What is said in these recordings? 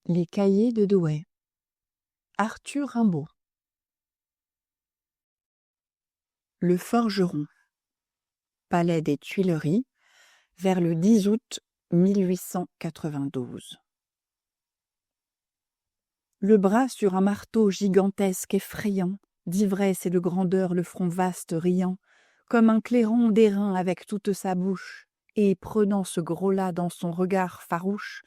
Les cahiers de Douai. Arthur Rimbaud. Le forgeron. Palais des Tuileries, vers le 10 août 1892. Le bras sur un marteau gigantesque effrayant, d'ivresse et de grandeur le front vaste riant, comme un clairon d'airain avec toute sa bouche, et prenant ce gros-là dans son regard farouche,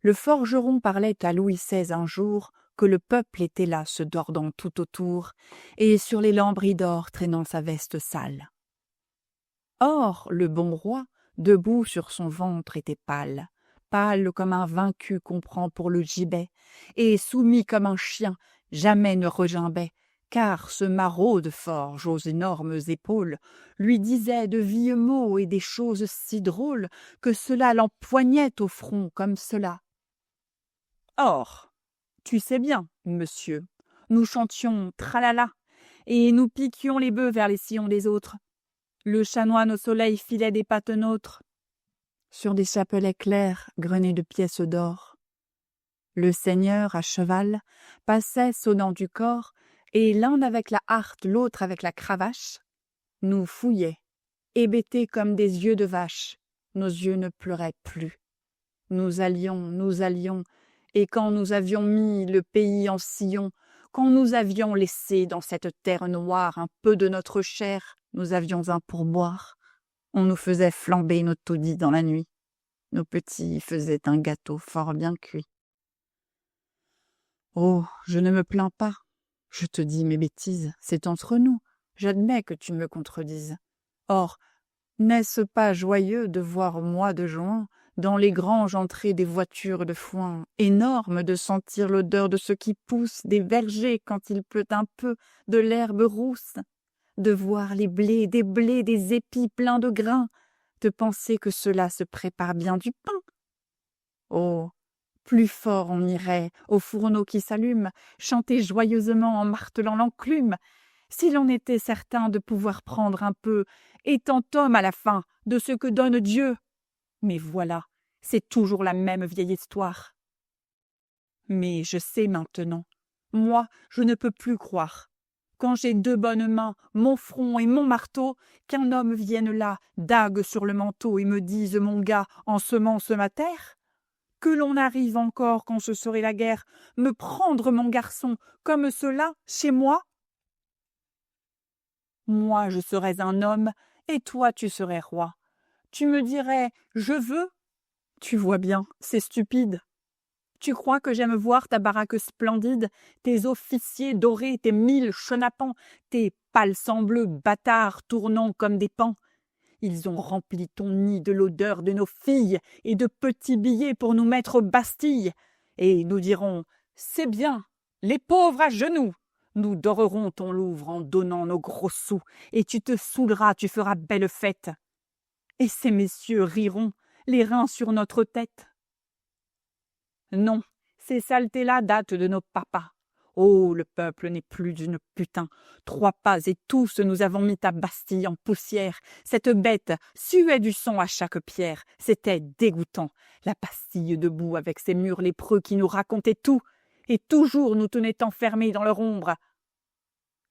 le forgeron parlait à Louis XVI un jour que le peuple était là se dordant tout autour, et sur les lambris d'or traînant sa veste sale. Or, le bon roi, debout sur son ventre, était pâle, pâle comme un vaincu qu'on prend pour le gibet, et soumis comme un chien, jamais ne regimbait, car ce maraud de forge aux énormes épaules lui disait de vieux mots et des choses si drôles que cela l'empoignait au front comme cela. Or, tu sais bien, monsieur, nous chantions tralala, et nous piquions les bœufs vers les sillons des autres. Le chanoine au soleil filait des pattes nôtres sur des chapelets clairs grenés de pièces d'or. Le seigneur, à cheval, passait sonnant du corps, et l'un avec la harte, l'autre avec la cravache, nous fouillait, hébétés comme des yeux de vache. Nos yeux ne pleuraient plus. Nous allions, et quand nous avions mis le pays en sillon, quand nous avions laissé dans cette terre noire un peu de notre chair, nous avions un pourboire. On nous faisait flamber nos taudis dans la nuit. Nos petits faisaient un gâteau fort bien cuit. Oh, je ne me plains pas. Je te dis mes bêtises, c'est entre nous. J'admets que tu me contredises. Or, n'est-ce pas joyeux de voir mois de juin, dans les granges entrer des voitures de foin, énormes de sentir l'odeur de ce qui pousse, des vergers quand il pleut un peu, de l'herbe rousse, de voir les blés, des épis pleins de grains, de penser que cela se prépare bien du pain. Oh, plus fort on irait, aux fourneaux qui s'allument, chanter joyeusement en martelant l'enclume, si l'on était certain de pouvoir prendre un peu, étant homme à la fin, de ce que donne Dieu. Mais voilà, c'est toujours la même vieille histoire. Mais je sais maintenant, moi, je ne peux plus croire, quand j'ai deux bonnes mains, mon front et mon marteau, qu'un homme vienne là, dague sur le manteau, et me dise, mon gars, ensemence ma terre, que l'on arrive encore, quand ce serait la guerre, me prendre mon garçon, comme cela, chez moi. Moi, je serais un homme, et toi, tu serais roi. Tu me dirais « je veux ». Tu vois bien, c'est stupide. Tu crois que j'aime voir ta baraque splendide, tes officiers dorés, tes 1000 chenapans, tes palsambleux bâtards tournant comme des pans. Ils ont rempli ton nid de l'odeur de nos filles et de petits billets pour nous mettre aux Bastilles. Et nous dirons « c'est bien, les pauvres à genoux ». Nous dorerons ton Louvre en donnant nos gros sous, et tu te saouleras, tu feras belle fête. Et ces messieurs riront, les reins sur notre tête. Non, ces saletés-là datent de nos papas. Oh, le peuple n'est plus d'une putain. 3 pas et tous nous avons mis ta Bastille en poussière. Cette bête suait du sang à chaque pierre. C'était dégoûtant. La Bastille debout avec ses murs lépreux qui nous racontaient tout, et toujours nous tenaient enfermés dans leur ombre.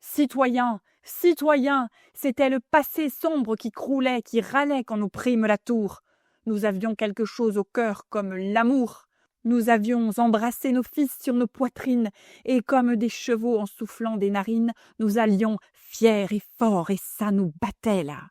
Citoyens, citoyens, c'était le passé sombre qui croulait, qui râlait quand nous prîmes la tour. Nous avions quelque chose au cœur comme l'amour. Nous avions embrassé nos fils sur nos poitrines, et comme des chevaux en soufflant des narines, nous allions fiers et forts, et ça nous battait là.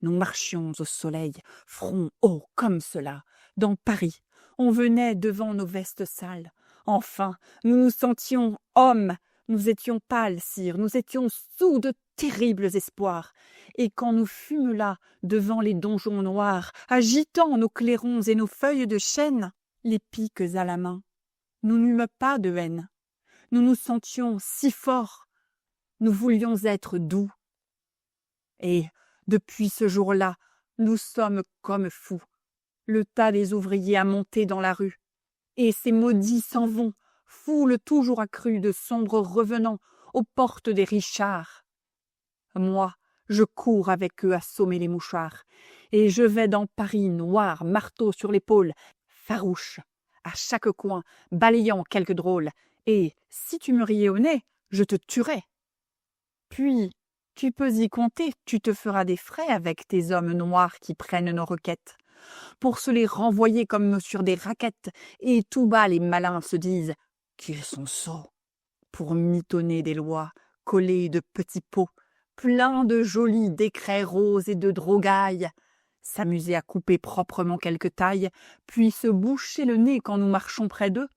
Nous marchions au soleil, front haut comme cela, dans Paris. On venait devant nos vestes sales. Enfin, nous nous sentions hommes. Nous étions pâles, sire, nous étions sous de terribles espoirs. Et quand nous fûmes là, devant les donjons noirs, agitant nos clairons et nos feuilles de chêne, les piques à la main, nous n'eûmes pas de haine. Nous nous sentions si forts. Nous voulions être doux. Et, depuis ce jour-là, nous sommes comme fous. Le tas des ouvriers a monté dans la rue. Et ces maudits s'en vont, foule toujours accrue de sombres revenants aux portes des Richards. Moi, je cours avec eux assommer les mouchards, et je vais dans Paris noir, marteau sur l'épaule, farouche, à chaque coin, balayant quelque drôle, et si tu me riais au nez, je te tuerais. Puis, tu peux y compter, tu te feras des frais avec tes hommes noirs qui prennent nos requêtes, pour se les renvoyer comme sur des raquettes, et tout bas les malins se disent qu'ils sont sots, pour mitonner des lois collées de petits pots, pleins de jolis décrets roses et de drogailles, s'amuser à couper proprement quelques tailles, puis se boucher le nez quand nous marchons près d'eux,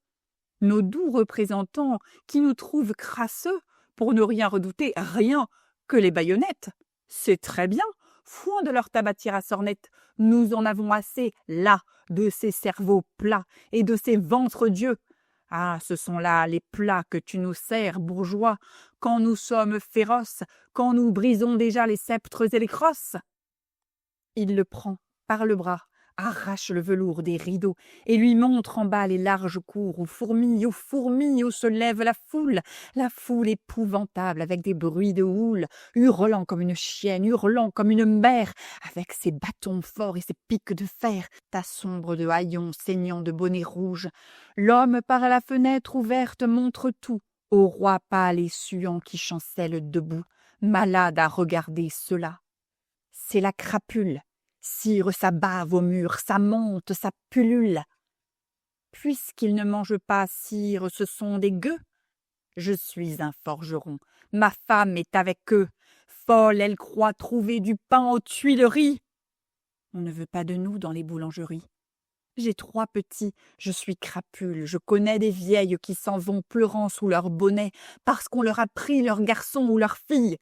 nos doux représentants qui nous trouvent crasseux, pour ne rien redouter, rien que les baïonnettes. C'est très bien, foin de leur tabatière à sornettes, nous en avons assez, là, de ces cerveaux plats et de ces ventres d'yeux. Ah, ce sont là les plats que tu nous sers, bourgeois, quand nous sommes féroces, quand nous brisons déjà les sceptres et les crosses. Il le prend par le bras, arrache le velours des rideaux et lui montre en bas les larges cours où fourmille, où se lève la foule épouvantable avec des bruits de houle, hurlant comme une chienne, hurlant comme une mère, avec ses bâtons forts et ses pics de fer, ta sombre de haillons saignant de bonnets rouges. L'homme par la fenêtre ouverte montre tout au roi pâle et suant qui chancelle debout, malade à regarder cela. C'est la crapule. Cire sa bave au mur, ça monte, ça pullule. Puisqu'ils ne mangent pas, sire, ce sont des gueux. Je suis un forgeron, ma femme est avec eux. Folle, elle croit trouver du pain aux Tuileries. On ne veut pas de nous dans les boulangeries. J'ai 3 petits, je suis crapule, je connais des vieilles qui s'en vont pleurant sous leur bonnet parce qu'on leur a pris leur garçon ou leur fille.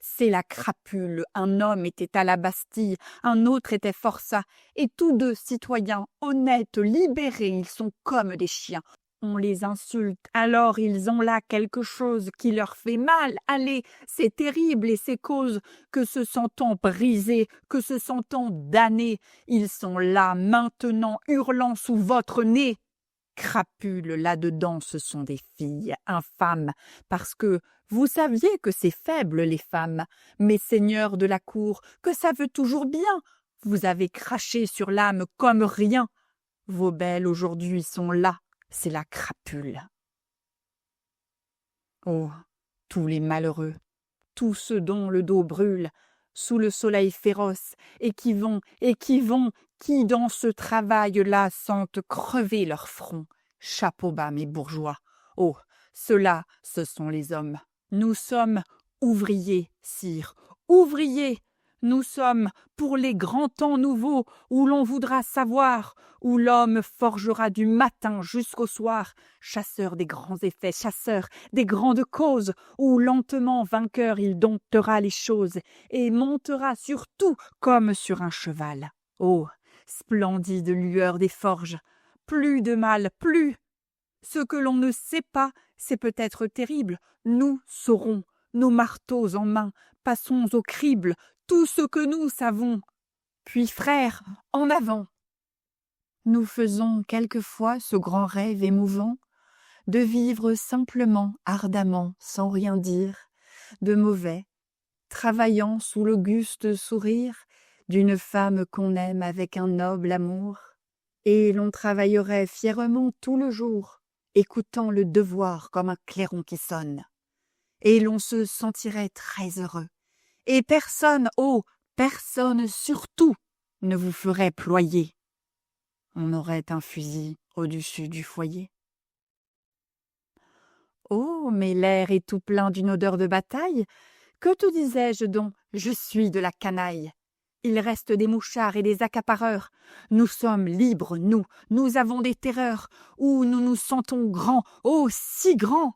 C'est la crapule, un homme était à la Bastille, un autre était forçat, et tous 2 citoyens, honnêtes, libérés, ils sont comme des chiens. On les insulte, alors ils ont là quelque chose qui leur fait mal. Allez, c'est terrible et c'est cause que se sentant brisés, que se sentant damnés, ils sont là maintenant hurlant sous votre nez. Crapules, là-dedans, ce sont des filles infâmes, parce que vous saviez que c'est faible, les femmes, mes seigneurs de la cour, que ça veut toujours bien. Vous avez craché sur l'âme comme rien. Vos belles aujourd'hui sont là, c'est la crapule. Oh, tous les malheureux, tous ceux dont le dos brûle, sous le soleil féroce, et qui qui dans ce travail-là sentent crever leur front. Chapeau bas, mes bourgeois. Oh, ceux-là, ce sont les hommes. Nous sommes ouvriers, sire, ouvriers. Nous sommes pour les grands temps nouveaux où l'on voudra savoir, où l'homme forgera du matin jusqu'au soir, chasseur des grands effets, chasseur des grandes causes, où lentement vainqueur il domptera les choses et montera sur tout comme sur un cheval. Oh, splendide lueur des forges, plus de mal, plus. Ce que l'on ne sait pas, c'est peut-être terrible. Nous saurons, nos marteaux en main, passons au crible tout ce que nous savons. Puis, frères, en avant. Nous faisons quelquefois ce grand rêve émouvant de vivre simplement, ardemment, sans rien dire, de mauvais, travaillant sous l'auguste sourire d'une femme qu'on aime avec un noble amour, et l'on travaillerait fièrement tout le jour, écoutant le devoir comme un clairon qui sonne, et l'on se sentirait très heureux, et personne, oh, personne surtout, ne vous ferait ployer. On aurait un fusil au-dessus du foyer. Oh, mais l'air est tout plein d'une odeur de bataille. Que te disais-je donc? Je suis de la canaille. Il reste des mouchards et des accapareurs. Nous sommes libres, nous avons des terreurs, où nous nous sentons grands, oh, si grands!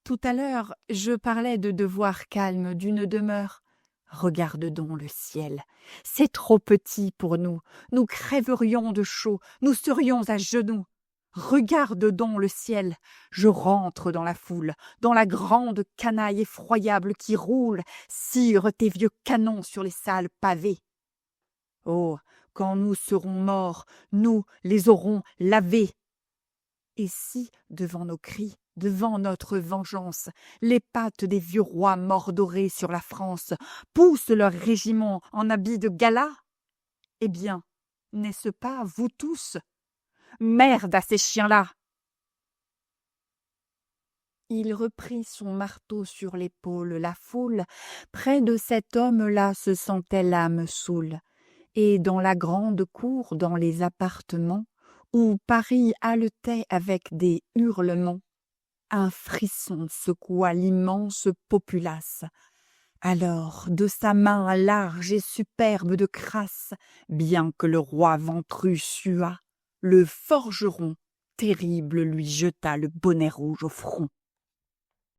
Tout à l'heure, je parlais de devoir calme, d'une demeure. Regarde donc le ciel, c'est trop petit pour nous crèverions de chaud, nous serions à genoux. Regarde donc le ciel, je rentre dans la foule, dans la grande canaille effroyable qui roule, cire tes vieux canons sur les sales pavés. Oh, quand nous serons morts, nous les aurons lavés. Et si, devant nos cris, devant notre vengeance, les pattes des vieux rois mordorés sur la France poussent leurs régiments en habits de gala? Eh bien, n'est-ce pas, vous tous, Merde à ces chiens-là !» Il reprit son marteau sur l'épaule. La foule, près de cet homme-là, se sentait l'âme saoule. Et dans la grande cour, dans les appartements, où Paris haletait avec des hurlements, un frisson secoua l'immense populace. Alors, de sa main large et superbe de crasse, bien que le roi ventru suât, le forgeron terrible lui jeta le bonnet rouge au front.